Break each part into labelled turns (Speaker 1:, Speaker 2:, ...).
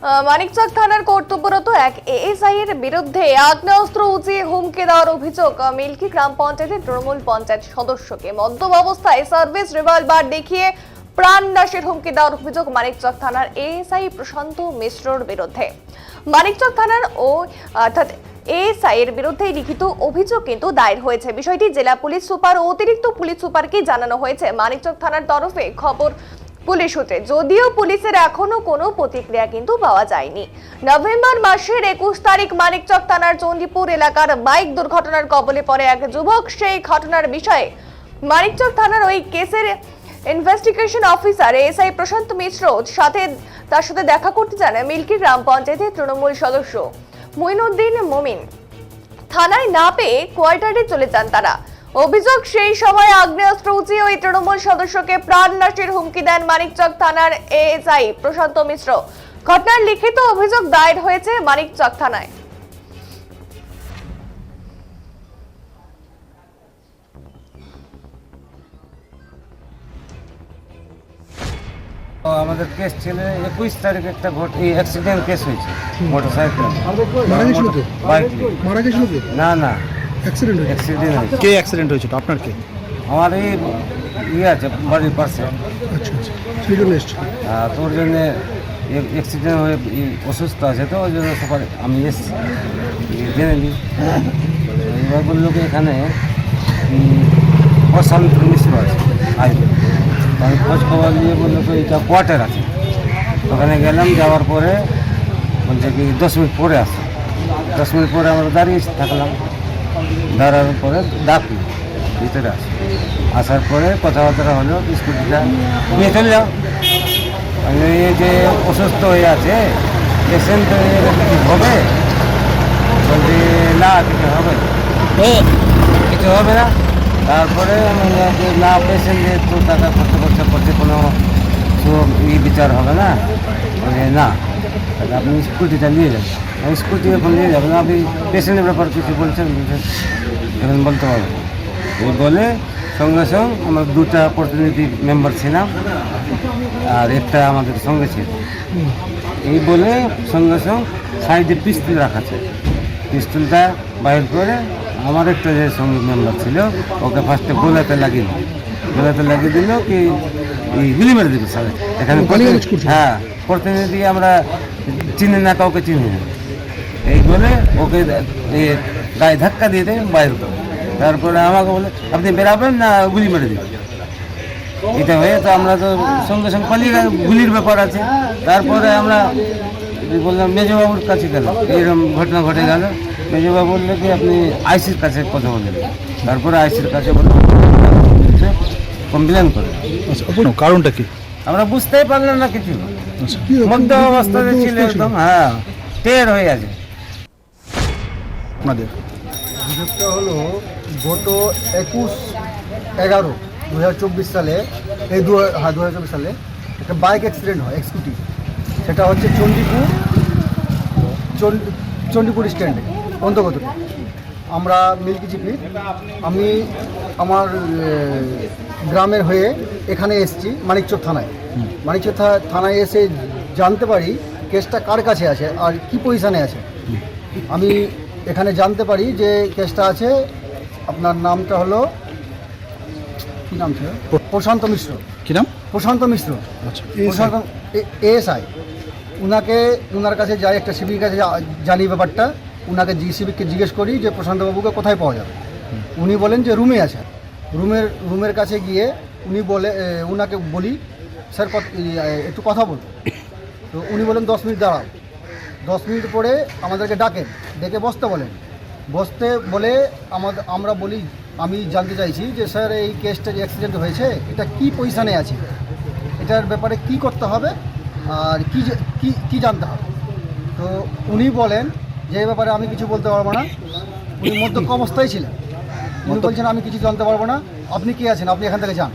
Speaker 1: মানিকচক থানার কর্তব্যরত এক এএসআই এর বিরুদ্ধে আগ্নেয়াস্ত্র উঁচিয়ে হুমকি দেওয়ার অভিযোগ মিল্কি গ্রাম পঞ্চায়েতের তৃণমূল পঞ্চায়েত সদস্যকে মদ্যপ অবস্থায় সার্ভিস রিভলভার দেখিয়ে প্রাণ নাশের হুমকি দেওয়ার অভিযোগ মানিকচক থানার এএসআই প্রশান্ত মিশ্রর বিরুদ্ধে। মানিকচক থানার অর্থাৎ এএসআই এর বিরুদ্ধে লিখিত অভিযোগ কিন্তু দায়ের হয়েছে। বিষয়টি জেলা পুলিশ সুপার ও অতিরিক্ত পুলিশ সুপারকে জানানো হয়েছে। মানিকচক থানার তরফে খবর পুলিশ সূত্রে, যদিও পুলিশের এখনো কোনো প্রতিক্রিয়া কিন্তু পাওয়া যায়নি। নভেম্বর মাসের 21 তারিখ মানিকচক থানার চণ্ডীপুর এলাকার বাইক দুর্ঘটনার কবলে পড়ে এক যুবক। সেই ঘটনার বিষয়ে মানিকচক থানার ওই কেসের ইনভেস্টিগেশন অফিসার এএসআই প্রশান্ত মিশ্র তার সাথে দেখা করতে যান মিল্কি গ্রাম পঞ্চায়েতের তৃণমূল সদস্য মুইনুদ্দিন মমিন। থানায় না পেয়ে কোয়ার্টারে চলে যান তারা। অভিযোগ, সেই সময় আগ্নেয়াস্ত্র উঁচিয়ে ওই তৃণমূল সদস্যকে প্রাণ নাশের হুমকি দেন মানিকচক থানার এএসআই প্রশান্ত মিশ্র। ঘটনার লিখিত অভিযোগ দায়ের হয়েছে মানিকচক থানায়।
Speaker 2: আমাদের কেস ছিল 21 তারিখ একটা অ্যাক্সিডেন্ট কেস হয়েছে মোটরসাইকেল
Speaker 3: মারা গেছিল কে?
Speaker 2: বাইক
Speaker 3: মারা গেছিল কে?
Speaker 2: না
Speaker 3: অ্যাক্সিডেন্ট হয়েছে।
Speaker 2: অ্যাক্সিডেন্ট হয়েছে।
Speaker 4: কে অ্যাক্সিডেন্ট হয়েছিল? আপনার কে?
Speaker 2: আমার এই আছে বাড়ির পাশে।
Speaker 3: আচ্ছা আচ্ছা, সেই জন্য এসছি।
Speaker 2: তোর জন্যে অ্যাক্সিডেন্ট হয়ে অসুস্থ আছে, তো ওই জন্য সকালে আমি এসেছি জেনে নিই। এবার বললো কি এখানে প্রশান্ত মিশ্র আছে আসবে। আমি খোঁজ খবর নিয়ে বললো তো এটা কোয়ার্টার আছে। ওখানে গেলাম, যাওয়ার পরে বলছে কি 10 মিনিট পরে আসো। 10 মিনিট পরে আমরা দাঁড়িয়ে থাকলাম। দাঁড়ানোর পরে ডাকলো ভিতরে আসার পরে কথাবার্তা হলো, স্কুটিটা নিয়ে চলে যাও। এই যে অসুস্থ হয়ে আছে পেশেন্ট, কিছু হবে? বলছি না, কিছু হবে কিছু হবে না। তারপরে আমি না, পেশেন্টের তো টাকা খরচা করছে, কোনো বিচার হবে না। বলে না, তাহলে আপনি স্কুটিটা নিয়ে যাবেন। আমি স্কুটি এখন নিয়ে যাবেন, আপনি পেশেন্টের ব্যাপার কিছু বলছেন এখন বলতে পারবেন। এই বলে সঙ্গে সঙ্গে আমরা 2টা প্রতিনিধি মেম্বার ছিলাম আর একটা আমাদের সঙ্গে ছিল। এই বলে সঙ্গে সঙ্গে সাইডে পিস্তল রাখা ছিল। পিস্তলটা বাইর করে আমার একটা যে সঙ্গে মেম্বার ছিল ওকে ফার্স্টে গোলাতে লাগিয়ে দিল কি গুলি মেরে দিল স্যার। এখানে হ্যাঁ, প্রতিনিধি আমরা চিনি না, কাউকে চিনি না। এই বলে ওকে গায়ে ধাক্কা দিয়ে দেয় বাইর করে। তারপরে আমাকে বলে আপনি বেরাবেন না গুলি মেরে দিবেন। এটা হয়ে তো আমরা তো সঙ্গে সঙ্গে পালিয়ে গেল, গুলির ব্যাপার আছে। তারপরে আমরা বললাম মেজবাবুর কাছে গেলাম, এরকম ঘটনা ঘটে গেল। মেজবাবু বললো কি আপনি আইসির কাছে কথা বললেন। তারপরে আইসির কাছে কমপ্লেন করে।
Speaker 4: কারণটা কি
Speaker 2: আমরা বুঝতেই পারলাম না কিছু। মধ্য অবস্থাতে ছিল একদম, হ্যাঁ, টের হয়ে আছে।
Speaker 4: আপনাদের
Speaker 3: অভিযোগটা হলো গত 21/11/2024 সালে, এই 2024 সালে একটা বাইক অ্যাক্সিডেন্ট হয়, স্কুটি। সেটা হচ্ছে চণ্ডীপুর স্ট্যান্ডে অন্তর্গত। আমরা মিল্কি জিপি, আমি আমার গ্রামের হয়ে এখানে এসেছি মানিকচক থানায়। মানিকচক থানায় এসে জানতে পারি কেসটা কার কাছে আছে আর কি পজিশানে আছে। আমি এখানে জানতে পারি যে কেসটা আছে, আপনার নামটা হলো কি নাম ছিল? প্রশান্ত মিশ্র।
Speaker 4: কি নাম?
Speaker 3: প্রশান্ত মিশ্র।
Speaker 4: আচ্ছা,
Speaker 3: প্রশান্ত এএসআই। উনার কাছে যাই, একটা সিভির কাছে জানি ব্যাপারটা। উনাকে সিভিককে জিজ্ঞেস করি যে প্রশান্তবাবুকে কোথায় পাওয়া যাবে। উনি বলেন যে রুমে আছে। রুমের কাছে গিয়ে উনাকে বলি স্যার একটু কথা বল। তো উনি বলেন 10 মিনিট দাঁড়াও। 10 মিনিট পরে আমাদেরকে ডেকে বসতে বলেন। বসতে বলে আমরা বলি, আমি জানতে চাইছি যে স্যার এই কেসটা যে অ্যাক্সিডেন্ট হয়েছে এটা কি পজিশানে আছে, এটার ব্যাপারে কি করতে হবে আর কি জানতে হবে। তো উনি বলেন যে এই ব্যাপারে আমি কিছু বলতে পারবো না। উনি মদ্যপ অবস্থায় ছিলেন। উনি বলছেন আমি কিছু জানতে পারবো না, আপনি কে আছেন, আপনি এখান থেকে যান।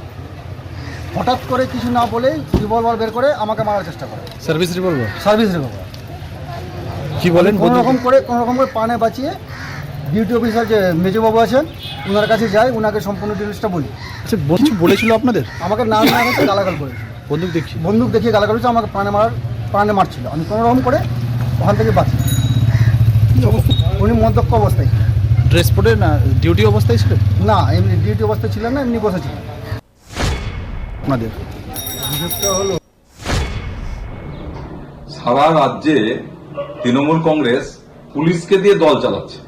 Speaker 3: হঠাৎ করে কিছু না বলেই রিভলভার বের করে আমাকে মারার চেষ্টা করে।
Speaker 4: Service revolver?
Speaker 3: Service revolver.
Speaker 4: কি বলেন?
Speaker 3: কোনো রকম করে পানে বাঁচিয়ে ডিউটি অফিসার যে মেজবাবু আছেন ওনার কাছে যাই, ওনাকে সম্পূর্ণ ডিটেলসটা বলি।
Speaker 4: আচ্ছা, বলেছিল আপনাদের?
Speaker 3: আমাকে নাম না হচ্ছে গালাগাল করেছে।
Speaker 4: বন্দুক দেখিয়ে
Speaker 3: গালাগাল করেছে, আমাকে প্রাণে মারার প্রাণে মারছিল। আমি কোনো রকম করে ওখান থেকে বাঁচি। উনি মদ্যপ অবস্থায় ছিলেন।
Speaker 4: ড্রেস পরে না ডিউটি অবস্থায় ছিলেন?
Speaker 3: না, এমনি ডিউটি অবস্থায় ছিলেন না, এমনি বসেছিলেন।
Speaker 4: আপনাদের
Speaker 5: সারা রাজ্যে তৃণমূল কংগ্রেস পুলিশকে দিয়ে দল চালাচ্ছে,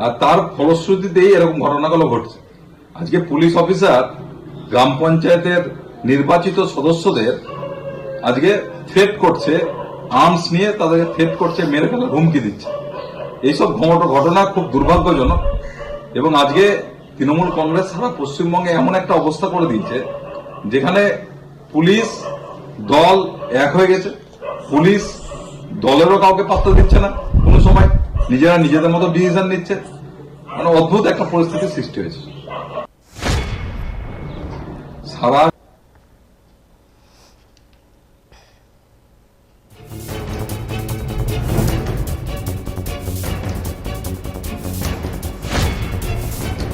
Speaker 5: আর তার ফলশ্রুতিতেই এরকম ঘটনাগুলো ঘটছে। আজকে পুলিশ অফিসার গ্রাম পঞ্চায়েতের নির্বাচিত সদস্যদের আজকে থ্রেট করছে, আর্মস নিয়ে তাদেরকে থ্রেট করছে, মেরে ফেলার হুমকি দিচ্ছে। এইসব ঘটনা খুব দুর্ভাগ্যজনক। এবং আজকে তৃণমূল কংগ্রেস সারা পশ্চিমবঙ্গে এমন একটা অবস্থা করে দিয়েছে যেখানে পুলিশ দল এক হয়ে গেছে। পুলিশ দলেরও কাউকে পাত্তা দিচ্ছে না, কোনো সময় নিজেরা নিজেদের মতো ডিসিশন নিচ্ছে। মানে অদ্ভুত একটা পরিস্থিতির সৃষ্টি হয়েছে। সারা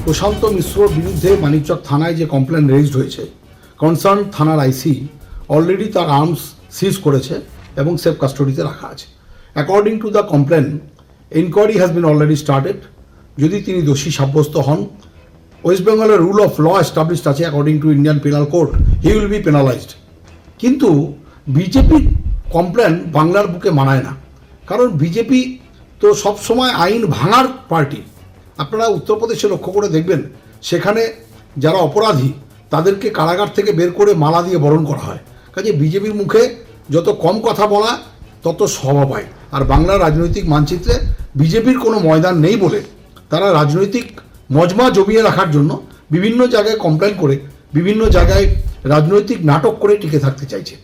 Speaker 6: প্রশান্ত মিশ্রর বিরুদ্ধে মানিকচক থানায় যে কমপ্লেন রেজড হয়েছে, কনসার্ন থানার আইসি অলরেডি তার আর্মস সিজ করেছে এবং সেফ কাস্টডিতে রাখা আছে। According to the complaint, inquiry has been already started. যদি তিনি দোষী সাব্যস্ত হন, ওয়েস্ট বেঙ্গলের রুল অফ ল এস্টাবলিশড আছে, according to Indian penal code, he will be penalised. কিন্তু বিজেপির কমপ্লেন বাংলার বুকে মানায় না, কারণ বিজেপি তো সবসময় আইন ভাঙার পার্টি। আপনারা উত্তরপ্রদেশে লক্ষ্য করে দেখবেন, সেখানে যারা অপরাধী তাদেরকে কারাগার থেকে বের করে মালা দিয়ে বরণ করা হয়। কাজে বিজেপির মুখে যত কম কথা বলা তত সভা পায়। আর বাংলার রাজনৈতিক মানচিত্রে বিজেপির কোনো ময়দান নেই বলে তারা রাজনৈতিক মজমা জমিয়ে রাখার জন্য বিভিন্ন জায়গায় কমপ্লেন করে, বিভিন্ন জায়গায় রাজনৈতিক নাটক করে টিকে থাকতে চাইছে।